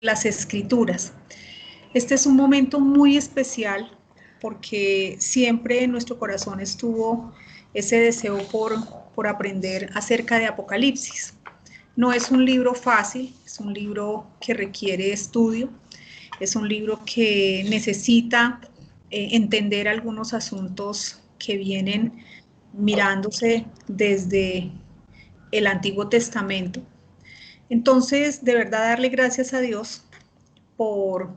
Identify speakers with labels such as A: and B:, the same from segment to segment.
A: las Escrituras. Este es un momento muy especial porque siempre en nuestro corazón estuvo ese deseo por aprender acerca de Apocalipsis. No es un libro fácil, es un libro que requiere estudio, es un libro que necesita entender algunos asuntos que vienen mirándose desde el Antiguo Testamento. Entonces, de verdad, darle gracias a Dios por,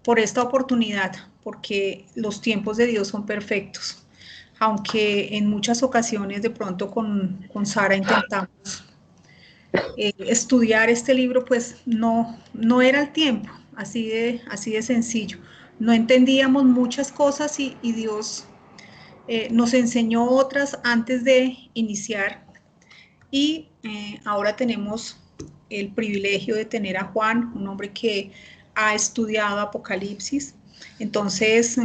A: por esta oportunidad, porque los tiempos de Dios son perfectos. Aunque en muchas ocasiones de pronto con Sara intentamos estudiar este libro, pues no era el tiempo, así de sencillo. No entendíamos muchas cosas y Dios nos enseñó otras antes de iniciar y ahora tenemos el privilegio de tener a Juan, un hombre que ha estudiado Apocalipsis. Entonces,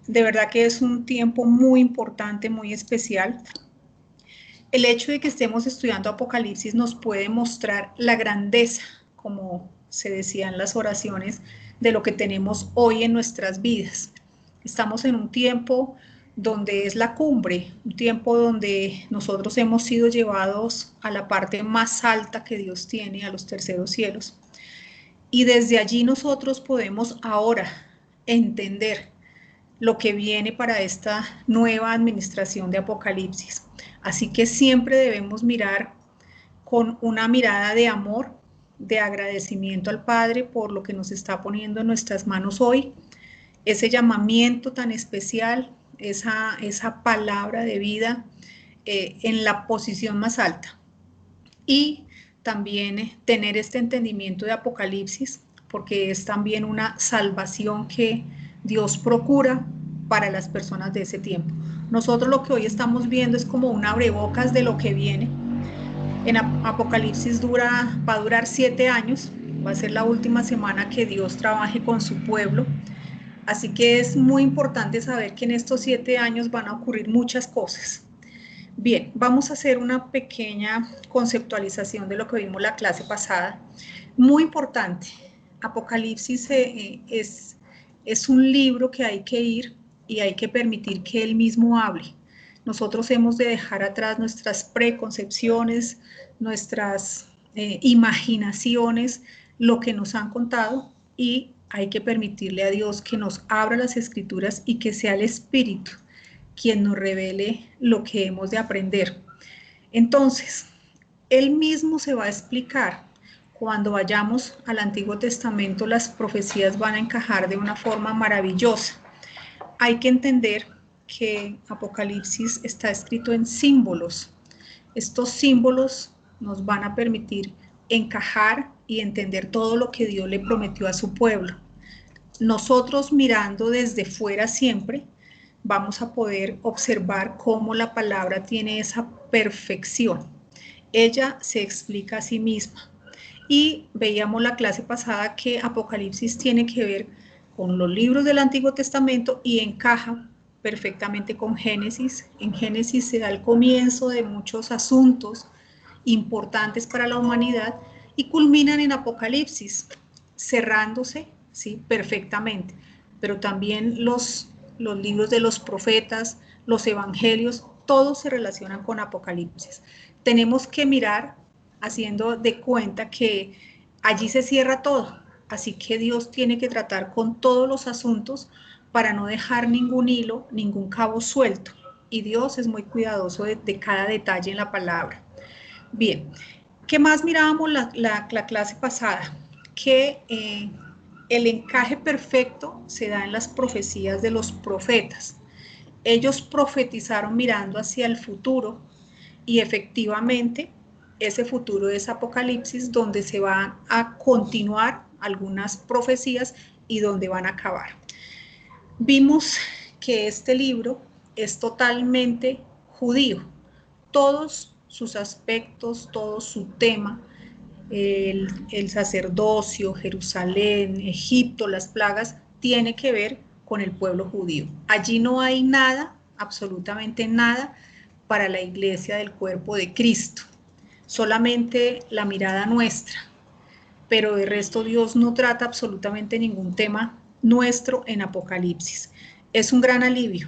A: de verdad que es un tiempo muy importante, muy especial. El hecho de que estemos estudiando Apocalipsis nos puede mostrar la grandeza, como se decía en las oraciones, de lo que tenemos hoy en nuestras vidas. Estamos en un tiempo donde es la cumbre, un tiempo donde nosotros hemos sido llevados a la parte más alta que Dios tiene, a los terceros cielos. Y desde allí nosotros podemos ahora entender lo que viene para esta nueva administración de Apocalipsis. Así que siempre debemos mirar con una mirada de amor, de agradecimiento al Padre por lo que nos está poniendo en nuestras manos hoy, ese llamamiento tan especial, esa palabra de vida en la posición más alta. Y también tener este entendimiento de Apocalipsis, porque es también una salvación que Dios procura para las personas de ese tiempo. Nosotros lo que hoy estamos viendo es como un abrebocas de lo que viene. En Apocalipsis va a durar 7 años, va a ser la última semana que Dios trabaje con su pueblo. Así que es muy importante saber que en estos 7 años van a ocurrir muchas cosas. Bien, vamos a hacer una pequeña conceptualización de lo que vimos la clase pasada. Muy importante, Apocalipsis es un libro que hay que ir y hay que permitir que él mismo hable. Nosotros hemos de dejar atrás nuestras preconcepciones, nuestras imaginaciones, lo que nos han contado, y hay que permitirle a Dios que nos abra las escrituras y que sea el Espíritu quien nos revele lo que hemos de aprender. Entonces, él mismo se va a explicar. Cuando vayamos al Antiguo Testamento, las profecías van a encajar de una forma maravillosa. Hay que entender que Apocalipsis está escrito en símbolos. Estos símbolos nos van a permitir encajar y entender todo lo que Dios le prometió a su pueblo. Nosotros mirando desde fuera siempre, vamos a poder observar cómo la palabra tiene esa perfección. Ella se explica a sí misma. Y veíamos la clase pasada que Apocalipsis tiene que ver con los libros del Antiguo Testamento y encaja perfectamente con Génesis. En Génesis se da el comienzo de muchos asuntos importantes para la humanidad y culminan en Apocalipsis, cerrándose, ¿sí?, perfectamente. Pero también los libros de los profetas, los evangelios, todos se relacionan con Apocalipsis. Tenemos que mirar haciendo de cuenta que allí se cierra todo, así que Dios tiene que tratar con todos los asuntos para no dejar ningún hilo, ningún cabo suelto, y Dios es muy cuidadoso de cada detalle en la palabra. Bien, ¿qué más mirábamos la clase pasada? Que el encaje perfecto se da en las profecías de los profetas. Ellos profetizaron mirando hacia el futuro y efectivamente ese futuro es Apocalipsis, donde se van a continuar algunas profecías y donde van a acabar. Vimos que este libro es totalmente judío. Todos sus aspectos, todo su tema, el sacerdocio, Jerusalén, Egipto, las plagas, tiene que ver con el pueblo judío. Allí no hay nada, absolutamente nada, para la iglesia del cuerpo de Cristo, solamente la mirada nuestra. pero de resto Dios no trata absolutamente ningún tema nuestro en Apocalipsis. Es un gran alivio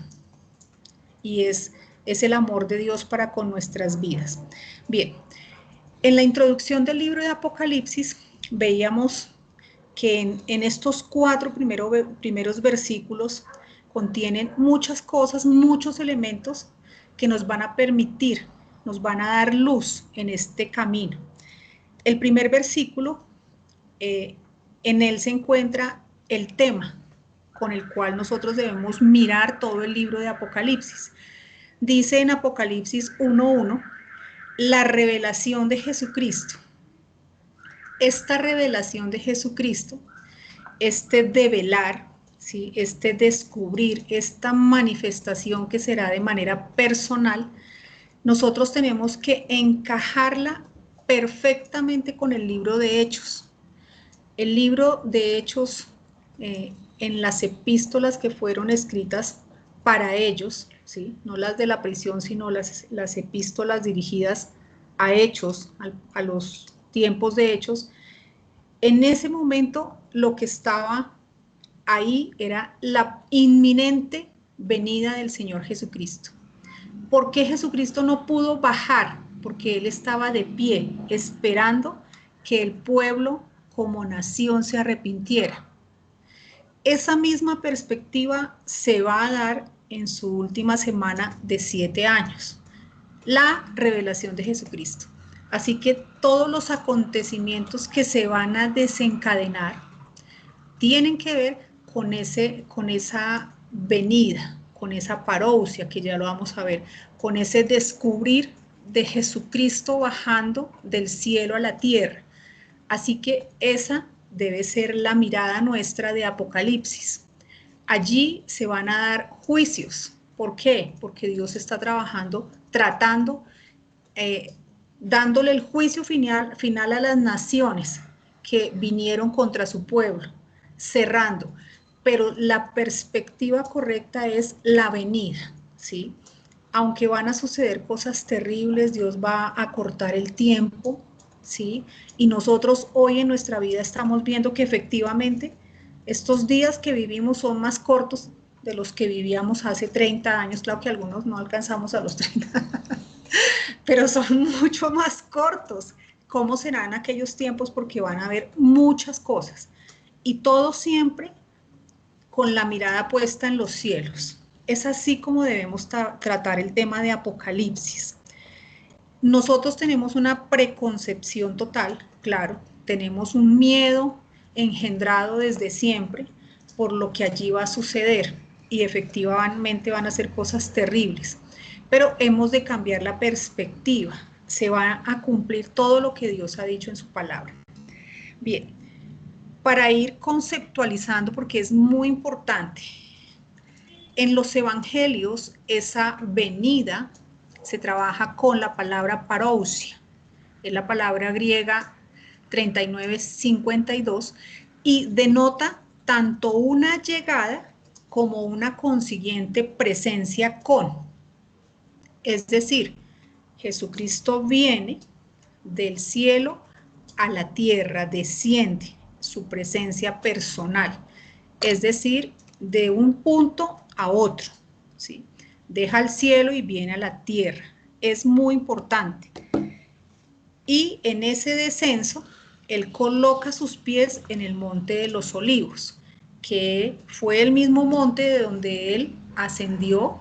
A: y es el amor de Dios para con nuestras vidas. Bien, en la introducción del libro de Apocalipsis veíamos que en estos 4 primeros versículos contienen muchas cosas, muchos elementos que nos van a permitir, nos van a dar luz en este camino. El primer versículo, en él se encuentra el tema con el cual nosotros debemos mirar todo el libro de Apocalipsis. Dice en Apocalipsis 1:1, la revelación de Jesucristo. Esta revelación de Jesucristo, este develar, ¿sí? Este descubrir, esta manifestación que será de manera personal, nosotros tenemos que encajarla perfectamente con el libro de Hechos. El libro de Hechos, en las epístolas que fueron escritas para ellos, ¿sí? No las de la prisión, sino las epístolas dirigidas a Hechos, a los tiempos de Hechos, en ese momento lo que estaba ahí era la inminente venida del Señor Jesucristo. ¿Por qué Jesucristo no pudo bajar? Porque Él estaba de pie, esperando que el pueblo como nación se arrepintiera. Esa misma perspectiva se va a dar en su última semana de 7 años, la revelación de Jesucristo. Así que todos los acontecimientos que se van a desencadenar tienen que ver con esa venida, con esa parousia, que ya lo vamos a ver, con ese descubrir de Jesucristo bajando del cielo a la tierra. Así que esa debe ser la mirada nuestra de Apocalipsis. Allí se van a dar juicios. ¿Por qué? Porque Dios está trabajando, tratando, dándole el juicio final a las naciones que vinieron contra su pueblo, cerrando. Pero la perspectiva correcta es la venida, ¿sí? Aunque van a suceder cosas terribles, Dios va a cortar el tiempo, ¿sí? Y nosotros hoy en nuestra vida estamos viendo que efectivamente estos días que vivimos son más cortos de los que vivíamos hace 30 años. Claro que algunos no alcanzamos a los 30, pero son mucho más cortos. ¿Cómo serán aquellos tiempos? Porque van a haber muchas cosas. Y todo siempre con la mirada puesta en los cielos. Es así como debemos tratar el tema de Apocalipsis. Nosotros tenemos una preconcepción total, claro, tenemos un miedo engendrado desde siempre por lo que allí va a suceder y efectivamente van a ser cosas terribles, pero hemos de cambiar la perspectiva, se va a cumplir todo lo que Dios ha dicho en su palabra. Bien, para ir conceptualizando, porque es muy importante, en los evangelios esa venida se trabaja con la palabra parousia, es la palabra griega 3952 y denota tanto una llegada como una consiguiente presencia con. Es decir, Jesucristo viene del cielo a la tierra, desciende su presencia personal, es decir, de un punto a otro, ¿sí? Deja el cielo y viene a la tierra. Es muy importante. Y en ese descenso, Él coloca sus pies en el monte de los olivos, que fue el mismo monte de donde Él ascendió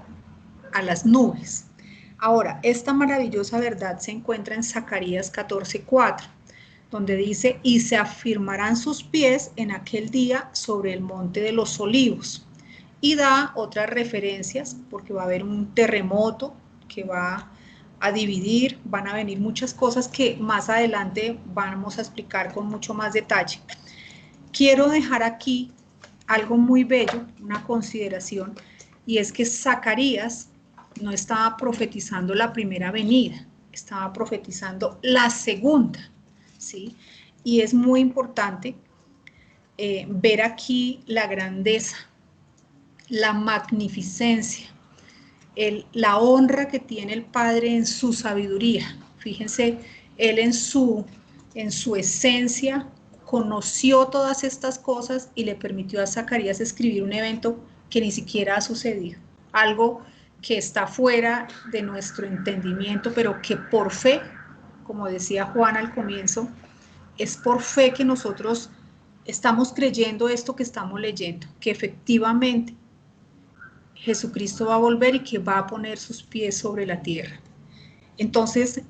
A: a las nubes. Ahora, esta maravillosa verdad se encuentra en Zacarías 14:4, donde dice, y se afirmarán sus pies en aquel día sobre el monte de los olivos. Y da otras referencias, porque va a haber un terremoto que va a dividir, van a venir muchas cosas que más adelante vamos a explicar con mucho más detalle. Quiero dejar aquí algo muy bello, una consideración, y es que Zacarías no estaba profetizando la primera venida, estaba profetizando la segunda, ¿sí? Y es muy importante ver aquí la grandeza, la magnificencia, la honra que tiene el Padre en su sabiduría. Fíjense, Él en su esencia conoció todas estas cosas y le permitió a Zacarías escribir un evento que ni siquiera ha sucedido, algo que está fuera de nuestro entendimiento, pero que por fe, como decía Juan al comienzo, es por fe que nosotros estamos creyendo esto que estamos leyendo, que efectivamente Jesucristo va a volver y que va a poner sus pies sobre la tierra. Entonces,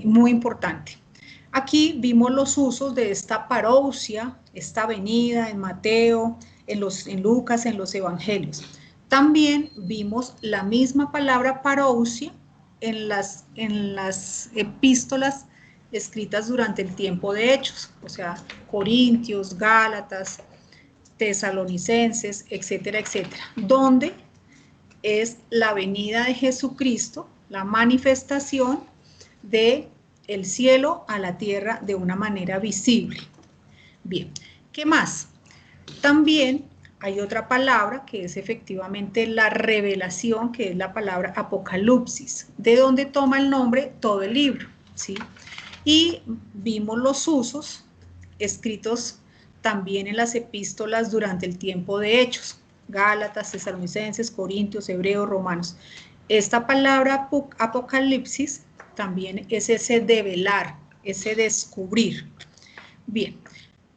A: muy importante. Aquí vimos los usos de esta parousia, esta venida en Mateo, en Lucas, en los evangelios. También vimos la misma palabra parousia en las epístolas escritas durante el tiempo de Hechos, o sea, Corintios, Gálatas, Tesalonicenses, etcétera, etcétera, donde es la venida de Jesucristo, la manifestación de el cielo a la tierra de una manera visible. Bien, ¿qué más? También hay otra palabra que es efectivamente la revelación, que es la palabra apocalipsis, de donde toma el nombre todo el libro, ¿sí? Y vimos los usos escritos también en las epístolas durante el tiempo de Hechos, Gálatas, Tesalonicenses, Corintios, Hebreos, Romanos. Esta palabra apocalipsis también es ese develar, ese descubrir. Bien,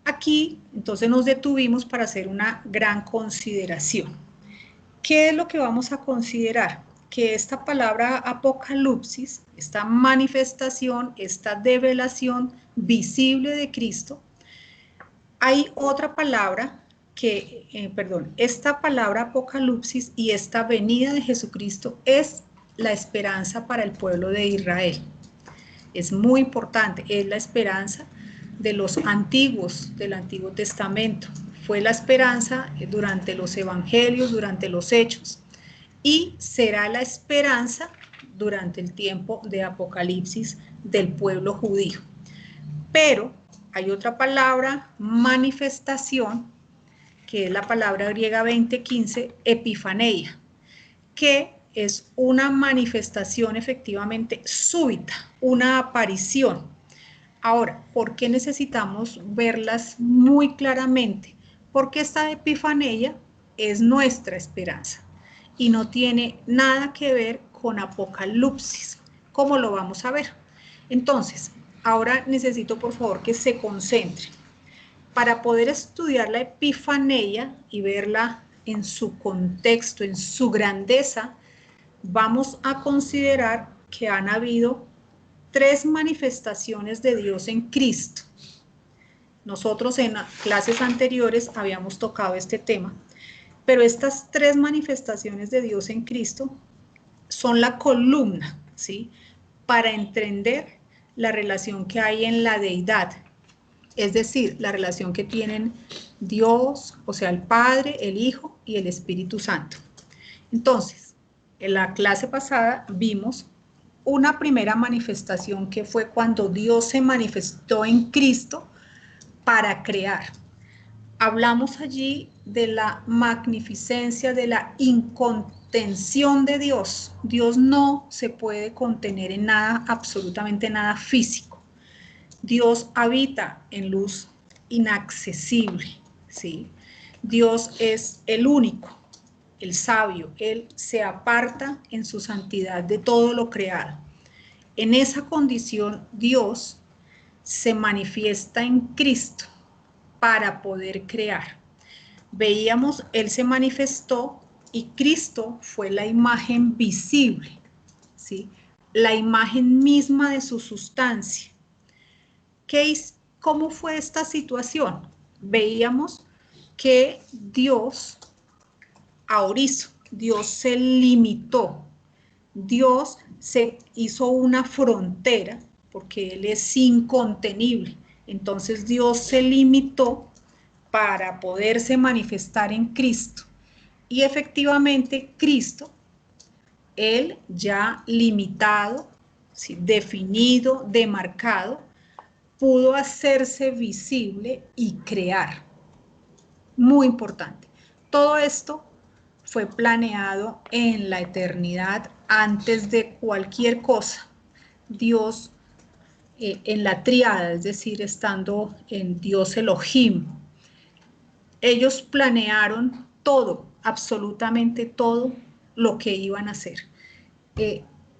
A: aquí entonces nos detuvimos para hacer una gran consideración. ¿Qué es lo que vamos a considerar? Que esta palabra apocalipsis, esta manifestación, esta develación visible de Cristo, hay otra palabra que, esta palabra apocalipsis y esta venida de Jesucristo es la esperanza para el pueblo de Israel. Es muy importante, es la esperanza de los antiguos, del Antiguo Testamento. Fue la esperanza durante los evangelios, durante los hechos, y será la esperanza durante el tiempo de Apocalipsis del pueblo judío. Pero hay otra palabra, manifestación, que es la palabra griega 2015, epifaneia, que es una manifestación efectivamente súbita, una aparición. Ahora, ¿por qué necesitamos verlas muy claramente? Porque esta epifaneia es nuestra esperanza y no tiene nada que ver con Apocalipsis, como lo vamos a ver. Entonces, ahora necesito por favor que se concentren. Para poder estudiar la epifaneia y verla en su contexto, en su grandeza, vamos a considerar que han habido 3 manifestaciones de Dios en Cristo. Nosotros en clases anteriores habíamos tocado este tema, pero estas 3 manifestaciones de Dios en Cristo son la columna, ¿sí? Para entender la relación que hay en la deidad, es decir, la relación que tienen Dios, o sea, el Padre, el Hijo y el Espíritu Santo. Entonces, en la clase pasada vimos una primera manifestación que fue cuando Dios se manifestó en Cristo para crear. Hablamos allí de la magnificencia, de la incontención de Dios. Dios no se puede contener en nada, absolutamente nada físico. Dios habita en luz inaccesible, ¿sí? Dios es el único, el sabio. Él se aparta en su santidad de todo lo creado. En esa condición, Dios se manifiesta en Cristo para poder crear. Veíamos, Él se manifestó y Cristo fue la imagen visible, ¿sí? La imagen misma de su sustancia. ¿Cómo fue esta situación? Veíamos que Dios aorizó, Dios se limitó, Dios se hizo una frontera porque Él es incontenible. Entonces Dios se limitó para poderse manifestar en Cristo. Y efectivamente Cristo, Él ya limitado, ¿sí? Definido, demarcado, pudo hacerse visible y crear. Muy importante. Todo esto fue planeado en la eternidad antes de cualquier cosa. Dios en la tríada, es decir, estando en Dios Elohim. Ellos planearon todo, absolutamente todo lo que iban a hacer.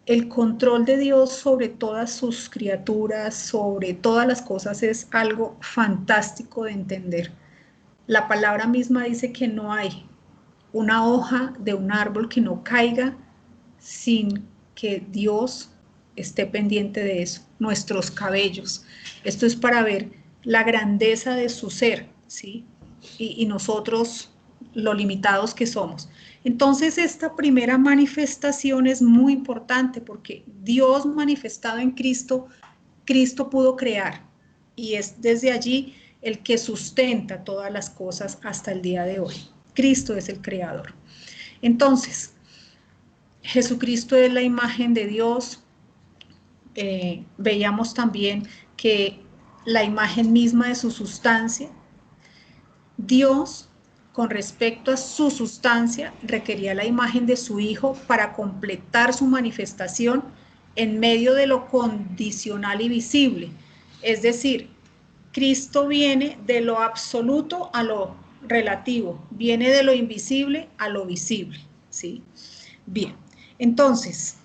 A: El control de Dios sobre todas sus criaturas, sobre todas las cosas, es algo fantástico de entender. La palabra misma dice que no hay una hoja de un árbol que no caiga sin que Dios esté pendiente de eso. Nuestros cabellos. Esto es para ver la grandeza de su ser, ¿sí? Y nosotros lo limitados que somos. Entonces, esta primera manifestación es muy importante porque Dios manifestado en Cristo, Cristo pudo crear y es desde allí el que sustenta todas las cosas hasta el día de hoy. Cristo es el creador. Entonces, Jesucristo es la imagen de Dios. Veíamos también que la imagen misma de su sustancia, Dios, con respecto a su sustancia, requería la imagen de su Hijo para completar su manifestación en medio de lo condicional y visible. Es decir, Cristo viene de lo absoluto a lo relativo, viene de lo invisible a lo visible, ¿sí? Bien, entonces,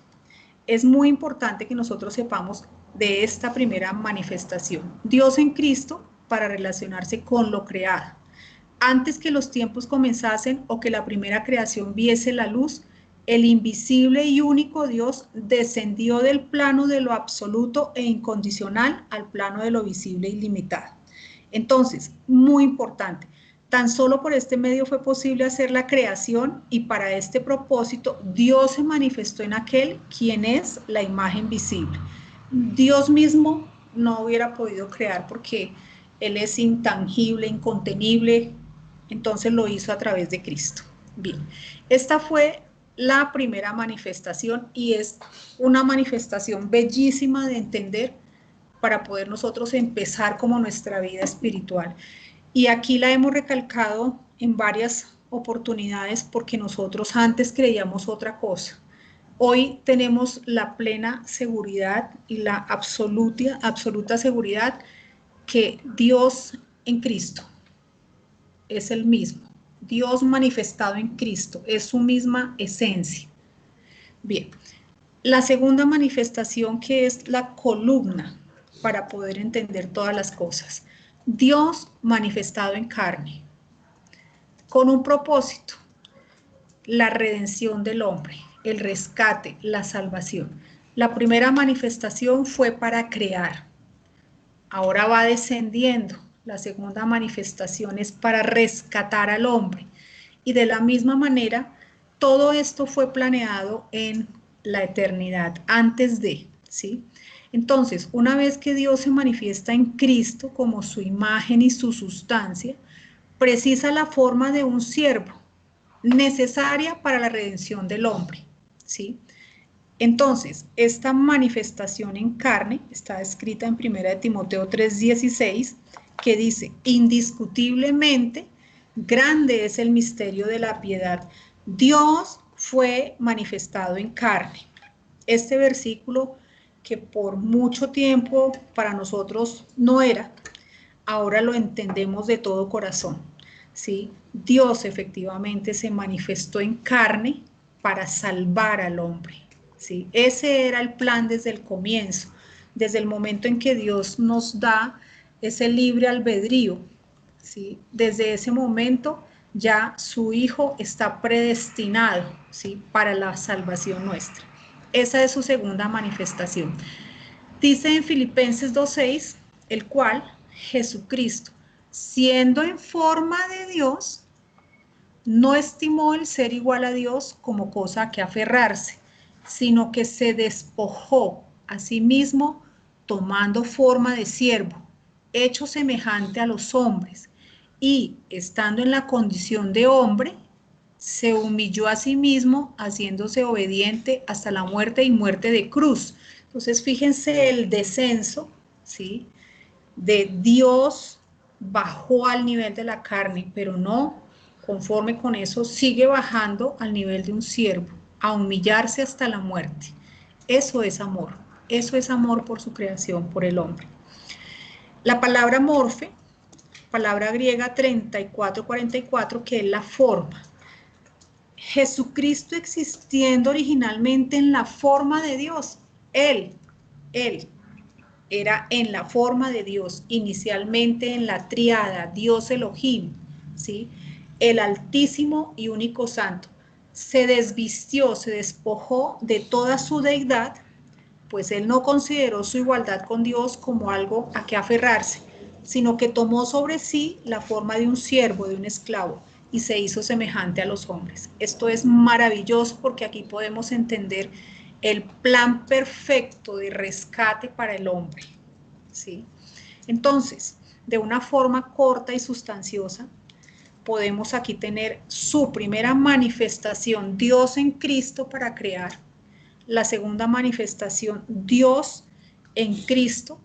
A: es muy importante que nosotros sepamos de esta primera manifestación. Dios en Cristo para relacionarse con lo creado. Antes que los tiempos comenzasen o que la primera creación viese la luz, el invisible y único Dios descendió del plano de lo absoluto e incondicional al plano de lo visible y limitado. Entonces, muy importante, tan solo por este medio fue posible hacer la creación y para este propósito Dios se manifestó en aquel quien es la imagen visible. Dios mismo no hubiera podido crear porque Él es intangible, incontenible, entonces lo hizo a través de Cristo. Bien, esta fue la primera manifestación y es una manifestación bellísima de entender para poder nosotros empezar como nuestra vida espiritual. Y aquí la hemos recalcado en varias oportunidades porque nosotros antes creíamos otra cosa. Hoy tenemos la plena seguridad y la absoluta seguridad que Dios en Cristo es el mismo. Dios manifestado en Cristo es su misma esencia. Bien, la segunda manifestación, que es la columna para poder entender todas las cosas. Dios manifestado en carne, con un propósito, la redención del hombre, el rescate, la salvación. La primera manifestación fue para crear, ahora va descendiendo. La segunda manifestación es para rescatar al hombre. Y de la misma manera, todo esto fue planeado en la eternidad, antes de, ¿sí? Entonces, una vez que Dios se manifiesta en Cristo como su imagen y su sustancia, precisa la forma de un siervo, necesaria para la redención del hombre, ¿sí? Entonces, esta manifestación en carne está escrita en 1 Timoteo 3:16, que dice, indiscutiblemente, grande es el misterio de la piedad. Dios fue manifestado en carne. Este versículo, que por mucho tiempo para nosotros no era, ahora lo entendemos de todo corazón, ¿sí? Dios efectivamente se manifestó en carne para salvar al hombre, ¿sí? Ese era el plan desde el comienzo, desde el momento en que Dios nos da ese libre albedrío, ¿sí? Desde ese momento ya su Hijo está predestinado, ¿sí? Para la salvación nuestra. Esa es su segunda manifestación. Dice en Filipenses 2:6, el cual, Jesucristo, siendo en forma de Dios, no estimó el ser igual a Dios como cosa a que aferrarse, sino que se despojó a sí mismo, tomando forma de siervo, hecho semejante a los hombres, y estando en la condición de hombre, se humilló a sí mismo, haciéndose obediente hasta la muerte y muerte de cruz. Entonces, fíjense el descenso, ¿sí? De Dios bajó al nivel de la carne, pero no conforme con eso, sigue bajando al nivel de un siervo, a humillarse hasta la muerte. Eso es amor. Eso es amor por su creación, por el hombre. La palabra morfe, palabra griega 3444, que es la forma. Jesucristo existiendo originalmente en la forma de Dios. Él era en la forma de Dios, inicialmente en la triada, Dios Elohim, ¿sí? El Altísimo y único Santo. Se desvistió, se despojó de toda su deidad, pues él no consideró su igualdad con Dios como algo a que aferrarse, sino que tomó sobre sí la forma de un siervo, de un esclavo, y se hizo semejante a los hombres. Esto es maravilloso porque aquí podemos entender el plan perfecto de rescate para el hombre, ¿sí? Entonces, de una forma corta y sustanciosa, podemos aquí tener su primera manifestación, Dios en Cristo para crear. La segunda manifestación, Dios en Cristo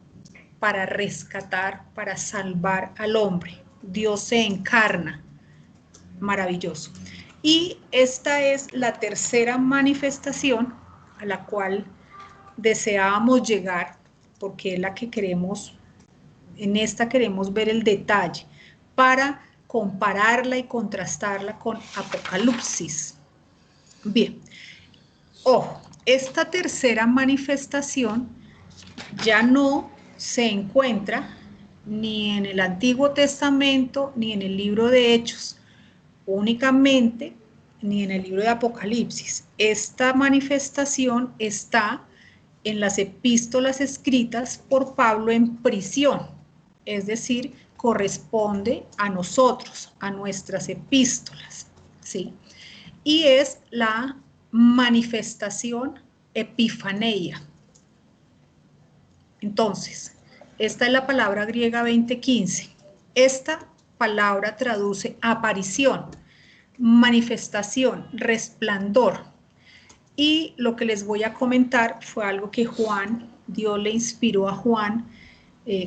A: para rescatar, para salvar al hombre. Dios se encarna. Maravilloso. Y esta es la tercera manifestación a la cual deseábamos llegar, porque es la que queremos, en esta queremos ver el detalle, para compararla y contrastarla con Apocalipsis. Bien, ojo, esta tercera manifestación ya no se encuentra ni en el Antiguo Testamento ni en el libro de Hechos, únicamente ni en el libro de Apocalipsis. Esta manifestación está en las epístolas escritas por Pablo en prisión, es decir, corresponde a nosotros, a nuestras epístolas, ¿sí? Y es la manifestación epifaneia. Entonces, esta es la palabra griega 2015. Esta palabra traduce aparición, manifestación, resplandor. Y lo que les voy a comentar fue algo que Dios le inspiró a Juan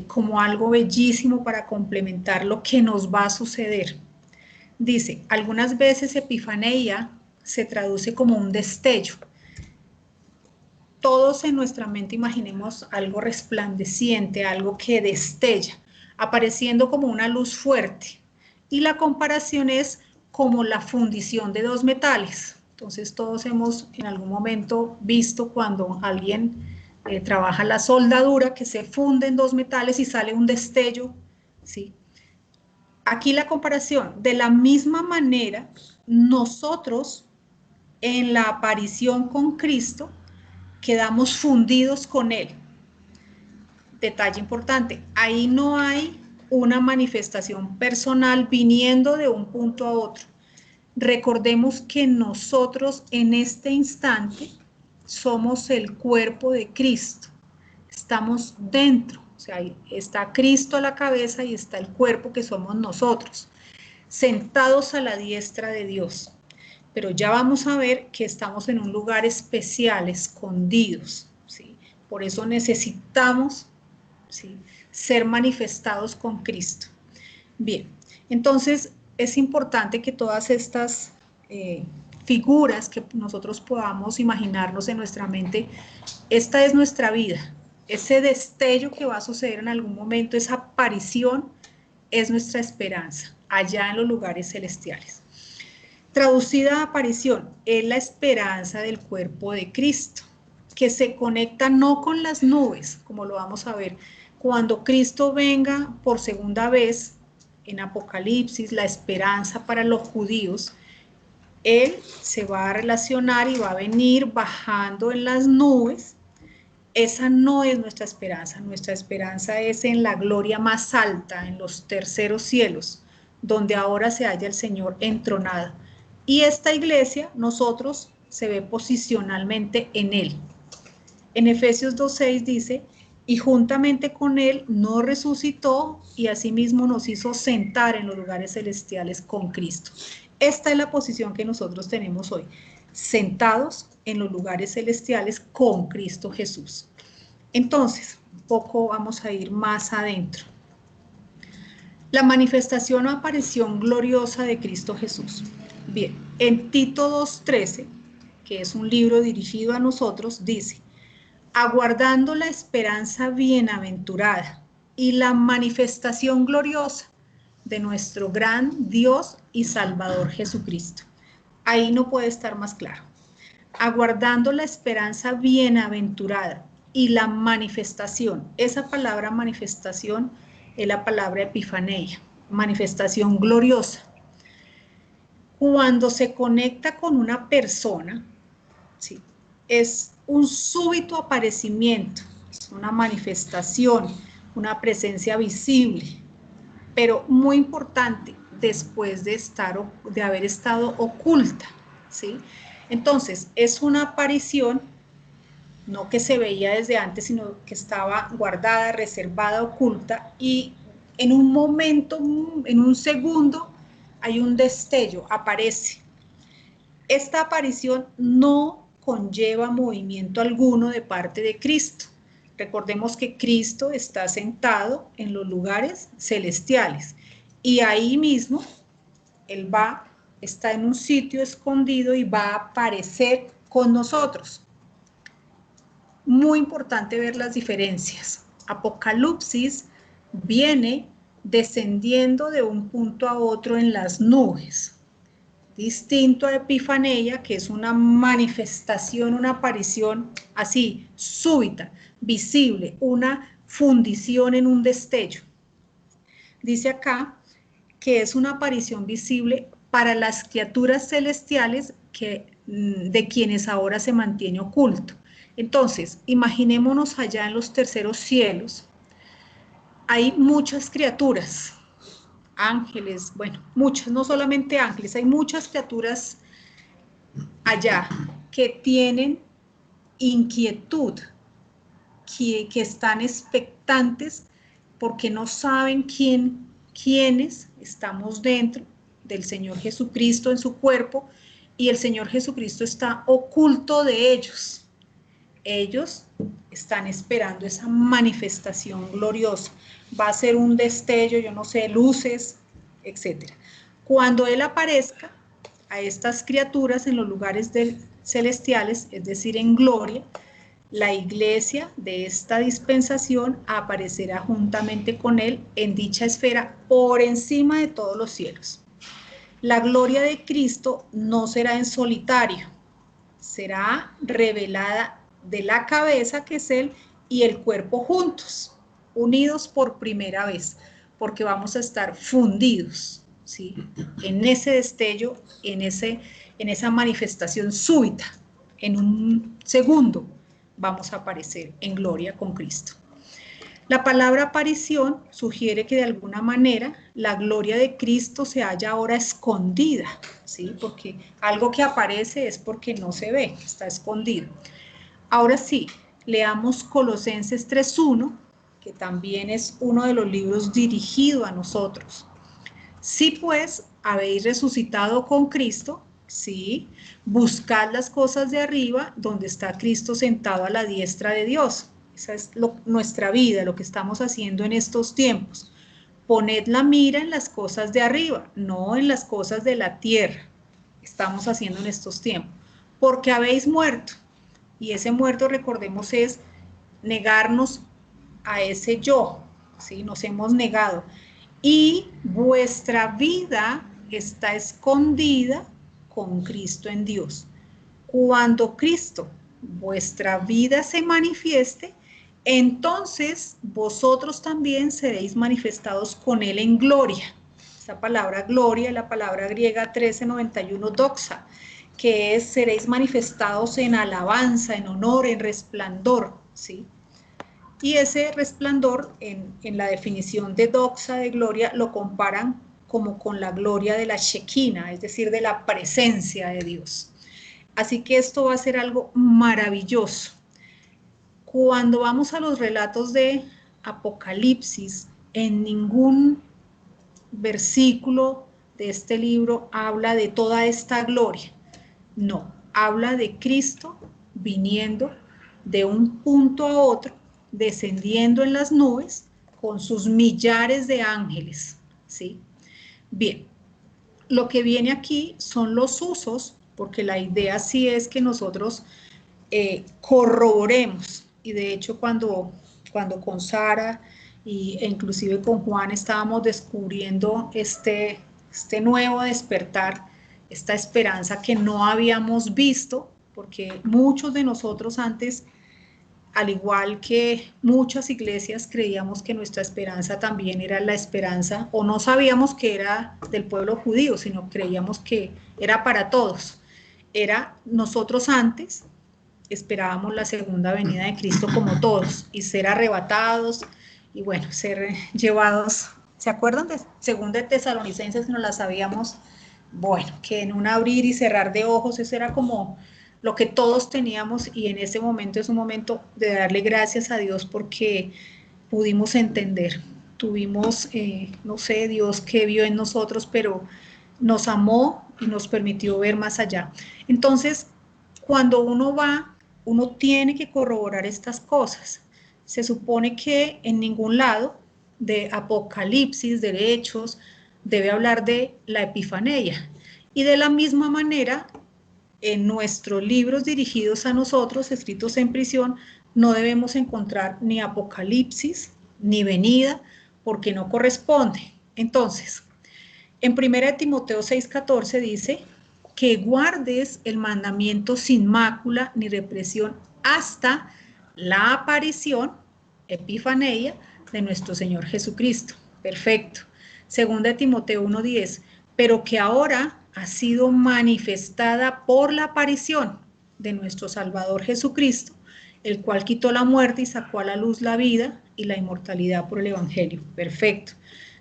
A: como algo bellísimo para complementar lo que nos va a suceder. Dice, algunas veces epifaneia se traduce como un destello. Todos en nuestra mente imaginemos algo resplandeciente, algo que destella, apareciendo como una luz fuerte. Y la comparación es como la fundición de dos metales. Entonces todos hemos en algún momento visto cuando alguien trabaja la soldadura, que se funden dos metales y sale un destello, ¿sí? Aquí la comparación, de la misma manera, nosotros en la aparición con Cristo quedamos fundidos con Él. Detalle importante, ahí no hay una manifestación personal viniendo de un punto a otro. Recordemos que nosotros en este instante somos el cuerpo de Cristo, estamos dentro, o sea, está Cristo a la cabeza y está el cuerpo que somos nosotros, sentados a la diestra de Dios. Pero ya vamos a ver que estamos en un lugar especial, escondidos, ¿sí? Por eso necesitamos, ¿sí?, ser manifestados con Cristo. Bien, entonces es importante que todas estas figuras que nosotros podamos imaginarnos en nuestra mente, esta es nuestra vida, ese destello que va a suceder en algún momento, esa aparición es nuestra esperanza, allá en los lugares celestiales. Traducida a aparición, es la esperanza del cuerpo de Cristo, que se conecta no con las nubes, como lo vamos a ver, cuando Cristo venga por segunda vez en Apocalipsis, la esperanza para los judíos, Él se va a relacionar y va a venir bajando en las nubes. Esa no es nuestra esperanza es en la gloria más alta, en los terceros cielos, donde ahora se halla el Señor entronado. Y esta iglesia, nosotros, se ve posicionalmente en Él. En Efesios 2:6 dice, y juntamente con Él nos resucitó y asimismo nos hizo sentar en los lugares celestiales con Cristo. Esta es la posición que nosotros tenemos hoy, sentados en los lugares celestiales con Cristo Jesús. Entonces, un poco vamos a ir más adentro. La manifestación o aparición gloriosa de Cristo Jesús. Bien, en Tito 2:13, que es un libro dirigido a nosotros, dice, aguardando la esperanza bienaventurada y la manifestación gloriosa de nuestro gran Dios y Salvador Jesucristo. Ahí no puede estar más claro. Aguardando la esperanza bienaventurada y la manifestación. Esa palabra manifestación es la palabra epifaneia, manifestación gloriosa. Cuando se conecta con una persona, ¿sí?, es un súbito aparecimiento, es una manifestación, una presencia visible, pero muy importante, después de haber estado oculta, ¿sí? Entonces, es una aparición, no que se veía desde antes, sino que estaba guardada, reservada, oculta, y en un momento, en un segundo, hay un destello, aparece. Esta aparición no conlleva movimiento alguno de parte de Cristo. Recordemos que Cristo está sentado en los lugares celestiales y ahí mismo Él está en un sitio escondido y va a aparecer con nosotros. Muy importante ver las diferencias. Apocalipsis viene descendiendo de un punto a otro en las nubes, distinto a Epifaneia, que es una manifestación, una aparición así, súbita, visible, una fundición en un destello. Dice acá que es una aparición visible para las criaturas celestiales de quienes ahora se mantiene oculto. Entonces, imaginémonos allá en los terceros cielos, hay muchas criaturas, ángeles, bueno, muchas, no solamente ángeles, hay muchas criaturas allá que tienen inquietud, que están expectantes porque no saben quiénes estamos dentro del Señor Jesucristo en su cuerpo, y el Señor Jesucristo está oculto de ellos. Ellos están esperando esa manifestación gloriosa. Va a ser un destello, yo no sé, luces, etc. Cuando Él aparezca a estas criaturas en los lugares celestiales, es decir, en gloria, la iglesia de esta dispensación aparecerá juntamente con Él en dicha esfera por encima de todos los cielos. La gloria de Cristo no será en solitario, será revelada de la cabeza, que es Él, y el cuerpo juntos, unidos por primera vez, porque vamos a estar fundidos, ¿sí?, en ese destello, en esa manifestación súbita, en un segundo vamos a aparecer en gloria con Cristo. La palabra aparición sugiere que de alguna manera la gloria de Cristo se halla ahora escondida, ¿sí?, porque algo que aparece es porque no se ve, está escondido. Ahora sí, leamos Colosenses 3:1, que también es uno de los libros dirigido a nosotros. Si pues habéis resucitado con Cristo, sí, buscad las cosas de arriba, donde está Cristo sentado a la diestra de Dios. Esa es nuestra vida, lo que estamos haciendo en estos tiempos. Poned la mira en las cosas de arriba, no en las cosas de la tierra. Estamos haciendo en estos tiempos. Porque habéis muerto. Y ese muerto, recordemos, es negarnos a ese yo, ¿sí? Nos hemos negado. Y vuestra vida está escondida con Cristo en Dios. Cuando Cristo, vuestra vida, se manifieste, entonces vosotros también seréis manifestados con Él en gloria. Esa palabra gloria es la palabra griega 1391 doxa, que es seréis manifestados en alabanza, en honor, en resplandor, ¿sí? Y ese resplandor, en la definición de doxa, de gloria, lo comparan como con la gloria de la Shekinah, es decir, de la presencia de Dios. Así que esto va a ser algo maravilloso. Cuando vamos a los relatos de Apocalipsis, en ningún versículo de este libro habla de toda esta gloria. No, habla de Cristo viniendo de un punto a otro, descendiendo en las nubes con sus millares de ángeles, ¿sí? Bien, lo que viene aquí son los usos, porque la idea sí es que nosotros corroboremos y de hecho cuando con Sara e inclusive con Juan estábamos descubriendo este nuevo despertar, esta esperanza que no habíamos visto, porque muchos de nosotros antes, al igual que muchas iglesias, creíamos que nuestra esperanza también era la esperanza, o no sabíamos que era del pueblo judío, sino creíamos que era para todos. Era nosotros antes, esperábamos la segunda venida de Cristo como todos, y ser arrebatados, y bueno, ser llevados. ¿Se acuerdan de segunda de Tesalonicenses? No la sabíamos, bueno, que en un abrir y cerrar de ojos, eso era como lo que todos teníamos, y en ese momento es un momento de darle gracias a Dios porque pudimos entender, tuvimos, no sé, Dios que vio en nosotros, pero nos amó y nos permitió ver más allá. Entonces, cuando uno va, uno tiene que corroborar estas cosas. Se supone que en ningún lado de Apocalipsis, de Hechos, debe hablar de la Epifanía. Y de la misma manera, en nuestros libros dirigidos a nosotros, escritos en prisión, no debemos encontrar ni Apocalipsis, ni venida, porque no corresponde. Entonces, en 1 Timoteo 6:14 dice que guardes el mandamiento sin mácula ni represión hasta la aparición, epifanía, de nuestro Señor Jesucristo. Perfecto. 2 Timoteo 1:10, pero que ahora ha sido manifestada por la aparición de nuestro Salvador Jesucristo, el cual quitó la muerte y sacó a la luz la vida y la inmortalidad por el Evangelio. Perfecto.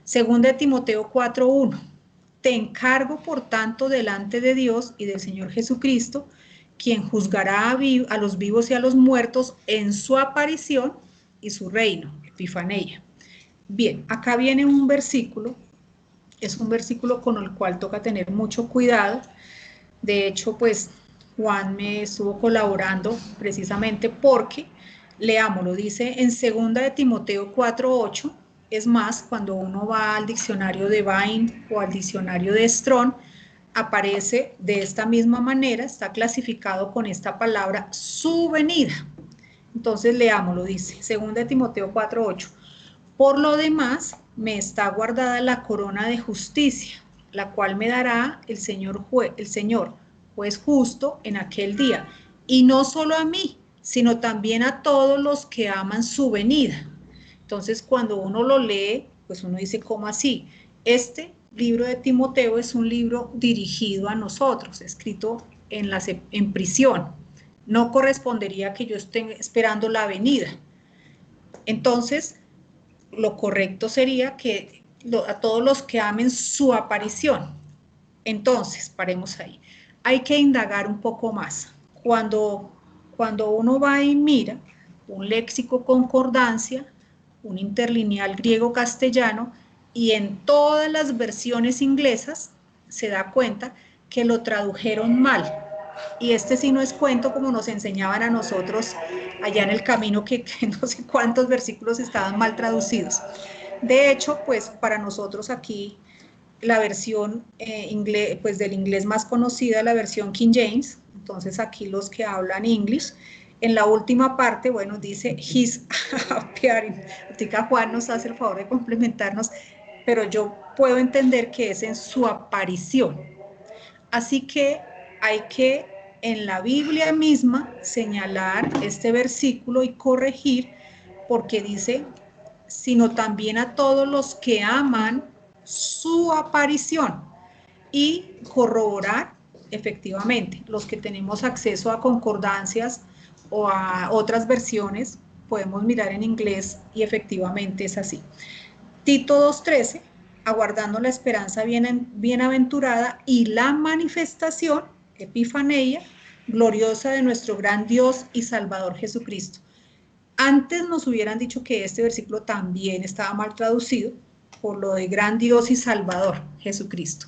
A: 2 Timoteo 4:1, te encargo por tanto delante de Dios y del Señor Jesucristo, quien juzgará a los vivos y a los muertos en su aparición y su reino, Epifanía. Bien, acá viene un versículo, es un versículo con el cual toca tener mucho cuidado. De hecho, pues Juan me estuvo colaborando precisamente porque, leámoslo, dice en 2 Timoteo 4:8, es más, cuando uno va al diccionario de Vine o al diccionario de Strong, aparece de esta misma manera, está clasificado con esta palabra, su venida. Entonces leámoslo, dice 2 Timoteo 4:8, por lo demás, me está guardada la corona de justicia, la cual me dará el Señor, juez justo en aquel día. Y no solo a mí, sino también a todos los que aman su venida. Entonces, cuando uno lo lee, pues uno dice, ¿cómo así? Este libro de Timoteo es un libro dirigido a nosotros, escrito en prisión. No correspondería que yo esté esperando la venida. Entonces, lo correcto sería que a todos los que amen su aparición. Entonces, paremos ahí. Hay que indagar un poco más. Cuando uno va y mira un léxico concordancia, un interlineal griego-castellano, y en todas las versiones inglesas se da cuenta que lo tradujeron mal. Y este sí no es cuento como nos enseñaban a nosotros allá en el camino, que no sé cuántos versículos estaban mal traducidos. De hecho, pues para nosotros aquí la versión pues del inglés más conocida, la versión King James, entonces aquí los que hablan English, en la última parte, bueno, dice his appearing. Ahorita Juan nos hace el favor de complementarnos, pero yo puedo entender que es en su aparición. Así que hay que en la Biblia misma señalar este versículo y corregir, porque dice, sino también a todos los que aman su aparición, y corroborar efectivamente. Los que tenemos acceso a concordancias o a otras versiones, podemos mirar en inglés y efectivamente es así. Tito 2:13, aguardando la esperanza bienaventurada y la manifestación, epifanía, gloriosa de nuestro gran Dios y Salvador Jesucristo. Antes nos hubieran dicho que este versículo también estaba mal traducido por lo de gran Dios y Salvador, Jesucristo.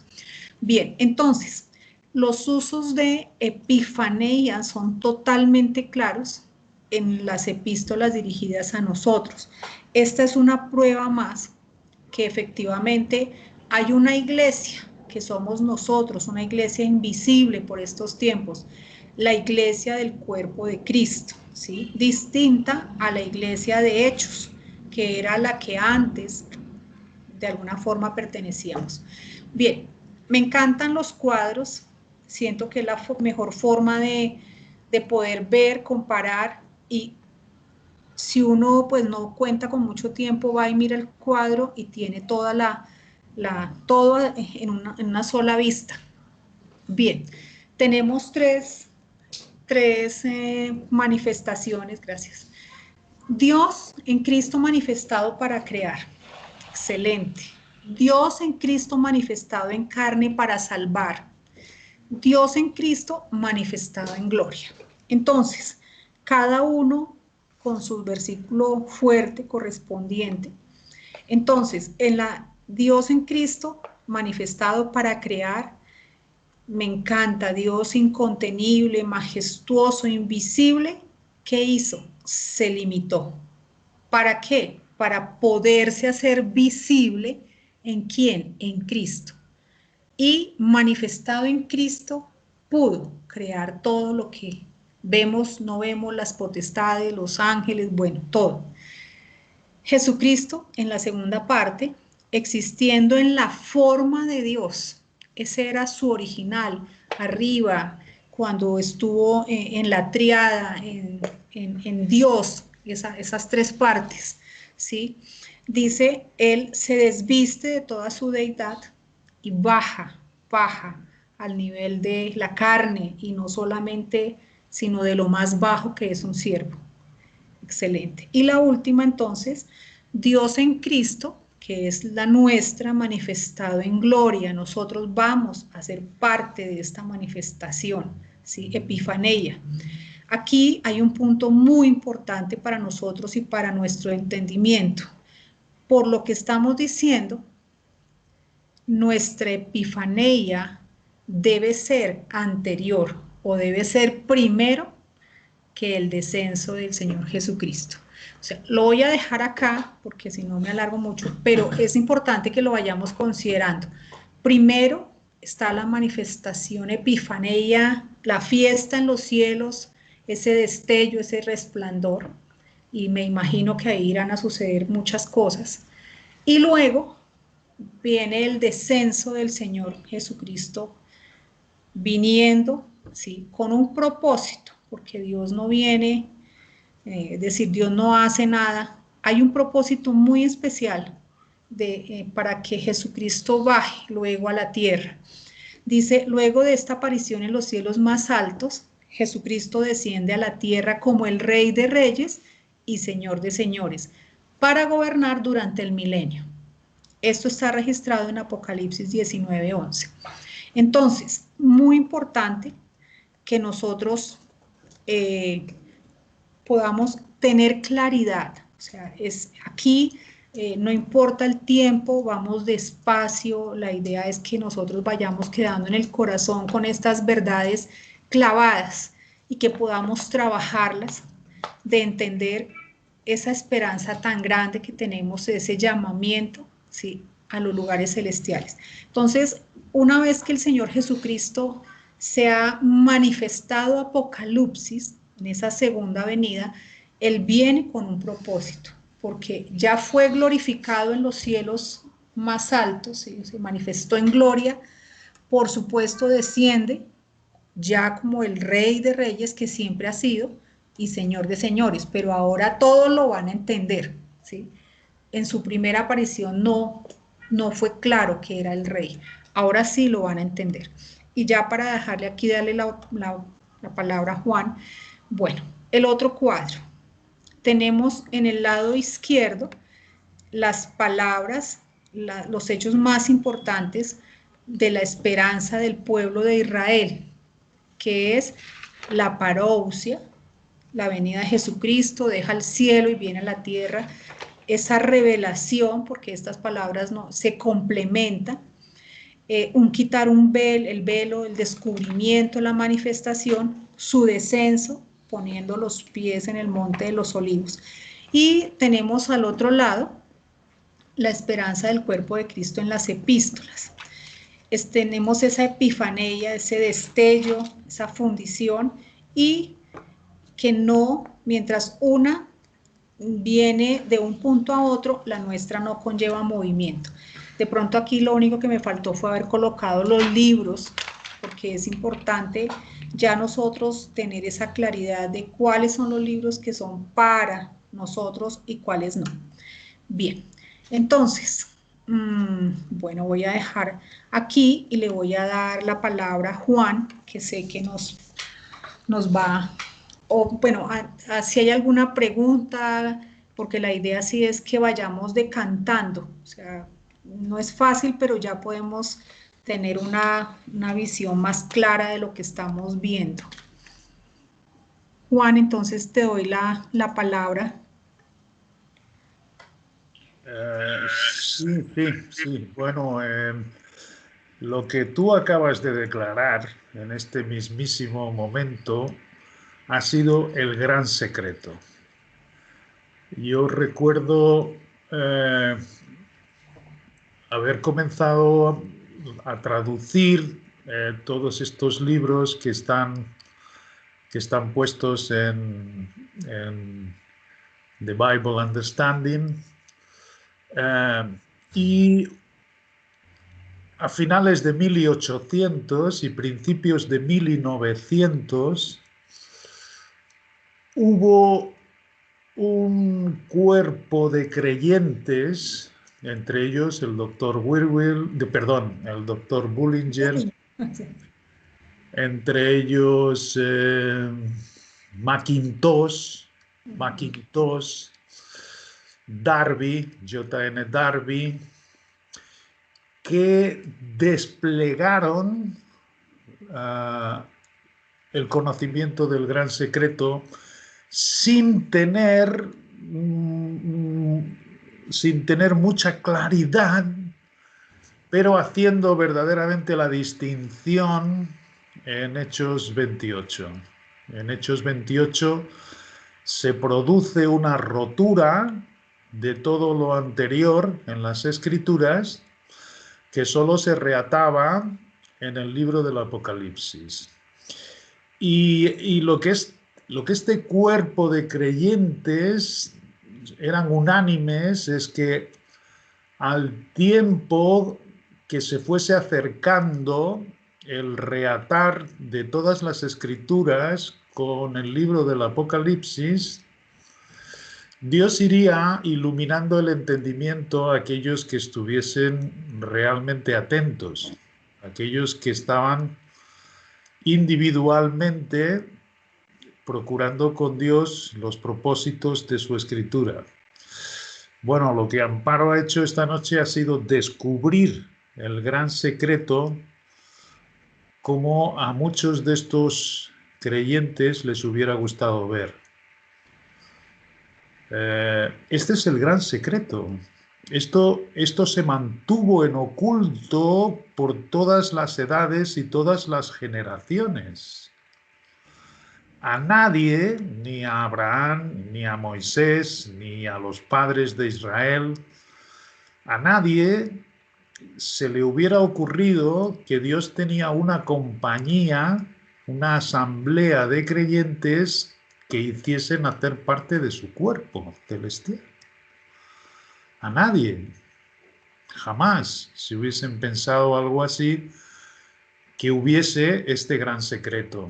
A: Bien, entonces, los usos de epifanía son totalmente claros en las epístolas dirigidas a nosotros. Esta es una prueba más que efectivamente hay una iglesia, que somos nosotros, una iglesia invisible por estos tiempos, la iglesia del cuerpo de Cristo, ¿sí? Distinta a la iglesia de Hechos, que era la que antes de alguna forma pertenecíamos. Bien, me encantan los cuadros, siento que es la mejor forma de poder ver, comparar, y si uno pues no cuenta con mucho tiempo, va y mira el cuadro y tiene toda todo en una sola vista. Bien, tenemos tres manifestaciones, gracias. Dios en Cristo manifestado para crear, excelente. Dios en Cristo manifestado en carne para salvar. Dios en Cristo manifestado en gloria. Entonces, cada uno con su versículo fuerte correspondiente. Entonces, Dios en Cristo manifestado para crear, me encanta, Dios incontenible, majestuoso, invisible. ¿Qué hizo? Se limitó. ¿Para qué? Para poderse hacer visible en quién, en Cristo. Y manifestado en Cristo, pudo crear todo lo que vemos, no vemos, las potestades, los ángeles, bueno, todo. Jesucristo, en la segunda parte, existiendo en la forma de Dios, ese era su original, arriba, cuando estuvo en la triada, en Dios, esas tres partes, ¿sí? Dice, Él se desviste de toda su deidad y baja al nivel de la carne, y no solamente, sino de lo más bajo que es un siervo. Excelente. Y la última entonces, Dios en Cristo, que es la nuestra, manifestado en gloria. Nosotros vamos a ser parte de esta manifestación, ¿sí? Epifaneia. Aquí hay un punto muy importante para nosotros y para nuestro entendimiento. Por lo que estamos diciendo, nuestra epifaneia debe ser anterior o debe ser primero que el descenso del Señor Jesucristo. O sea, lo voy a dejar acá porque si no me alargo mucho, pero es importante que lo vayamos considerando. Primero está la manifestación epifaneia, la fiesta en los cielos, ese destello, ese resplandor, y me imagino que ahí irán a suceder muchas cosas. Y luego viene el descenso del Señor Jesucristo viniendo, ¿sí? Con un propósito, porque Dios no viene, es decir, Dios no hace nada. Hay un propósito muy especial para que Jesucristo baje luego a la tierra. Dice, luego de esta aparición en los cielos más altos, Jesucristo desciende a la tierra como el Rey de Reyes y Señor de Señores, para gobernar durante el milenio. Esto está registrado en Apocalipsis 19:11. Entonces, muy importante que nosotros podamos tener claridad. O sea, aquí no importa el tiempo, vamos despacio, la idea es que nosotros vayamos quedando en el corazón con estas verdades clavadas y que podamos trabajarlas, de entender esa esperanza tan grande que tenemos, ese llamamiento, ¿sí?, a los lugares celestiales. Entonces, una vez que el Señor Jesucristo se ha manifestado Apocalipsis, en esa segunda venida, Él viene con un propósito, porque ya fue glorificado en los cielos más altos, ¿sí?, se manifestó en gloria, por supuesto desciende ya como el Rey de Reyes que siempre ha sido y Señor de Señores, pero ahora todos lo van a entender, ¿sí? En su primera aparición no fue claro que era el Rey, ahora sí lo van a entender. Y ya para dejarle aquí, darle la palabra a Juan, bueno, el otro cuadro. Tenemos en el lado izquierdo las palabras, los hechos más importantes de la esperanza del pueblo de Israel, que es la parousia, la venida de Jesucristo, deja el cielo y viene a la tierra, esa revelación, porque estas palabras no se complementan, un quitar el velo, el descubrimiento, la manifestación, su descenso, poniendo los pies en el monte de los olivos. Y tenemos al otro lado la esperanza del cuerpo de Cristo en las epístolas. Tenemos esa epifaneia, ese destello, esa fundición y que no, mientras una viene de un punto a otro, la nuestra no conlleva movimiento. De pronto aquí lo único que me faltó fue haber colocado los libros, porque es importante ya nosotros tener esa claridad de cuáles son los libros que son para nosotros y cuáles no. Bien, entonces, bueno, voy a dejar aquí y le voy a dar la palabra a Juan, que sé que nos va, o bueno, si hay alguna pregunta, porque la idea sí es que vayamos decantando, o sea, no es fácil, pero ya podemos tener una visión más clara de lo que estamos viendo. Juan, entonces te doy la palabra.
B: Sí. Bueno, lo que tú acabas de declarar en este mismísimo momento ha sido el gran secreto. Yo recuerdo haber comenzado a traducir todos estos libros que están puestos en The Bible Understanding, y a finales de 1800 y principios de 1900 hubo un cuerpo de creyentes, entre ellos el doctor el doctor Bullinger, entre ellos Mackintosh, Darby, J.N. Darby, que desplegaron el conocimiento del gran secreto sin tener mucha claridad, pero haciendo verdaderamente la distinción en Hechos 28. En Hechos 28 se produce una rotura de todo lo anterior en las Escrituras, que solo se reataba en el libro del Apocalipsis. Y lo que este cuerpo de creyentes eran unánimes es que al tiempo que se fuese acercando el reatar de todas las Escrituras con el libro del Apocalipsis, Dios iría iluminando el entendimiento a aquellos que estuviesen realmente atentos, aquellos que estaban individualmente procurando con Dios los propósitos de su escritura. Bueno, lo que Amparo ha hecho esta noche ha sido descubrir el gran secreto, como a muchos de estos creyentes les hubiera gustado ver. Este es el gran secreto. Esto se mantuvo en oculto por todas las edades y todas las generaciones. A nadie, ni a Abraham, ni a Moisés, ni a los padres de Israel, a nadie se le hubiera ocurrido que Dios tenía una compañía, una asamblea de creyentes que hiciesen hacer parte de su cuerpo celestial. A nadie. Jamás se hubiesen pensado algo así, que hubiese este gran secreto.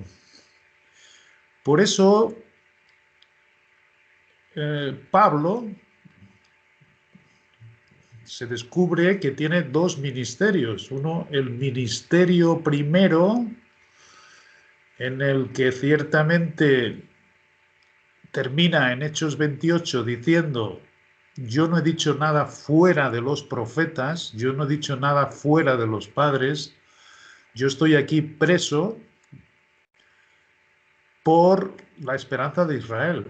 B: Por eso, Pablo se descubre que tiene dos ministerios. Uno, el ministerio primero, en el que ciertamente termina en Hechos 28 diciendo: yo no he dicho nada fuera de los profetas, yo no he dicho nada fuera de los padres, yo estoy aquí preso por la esperanza de Israel.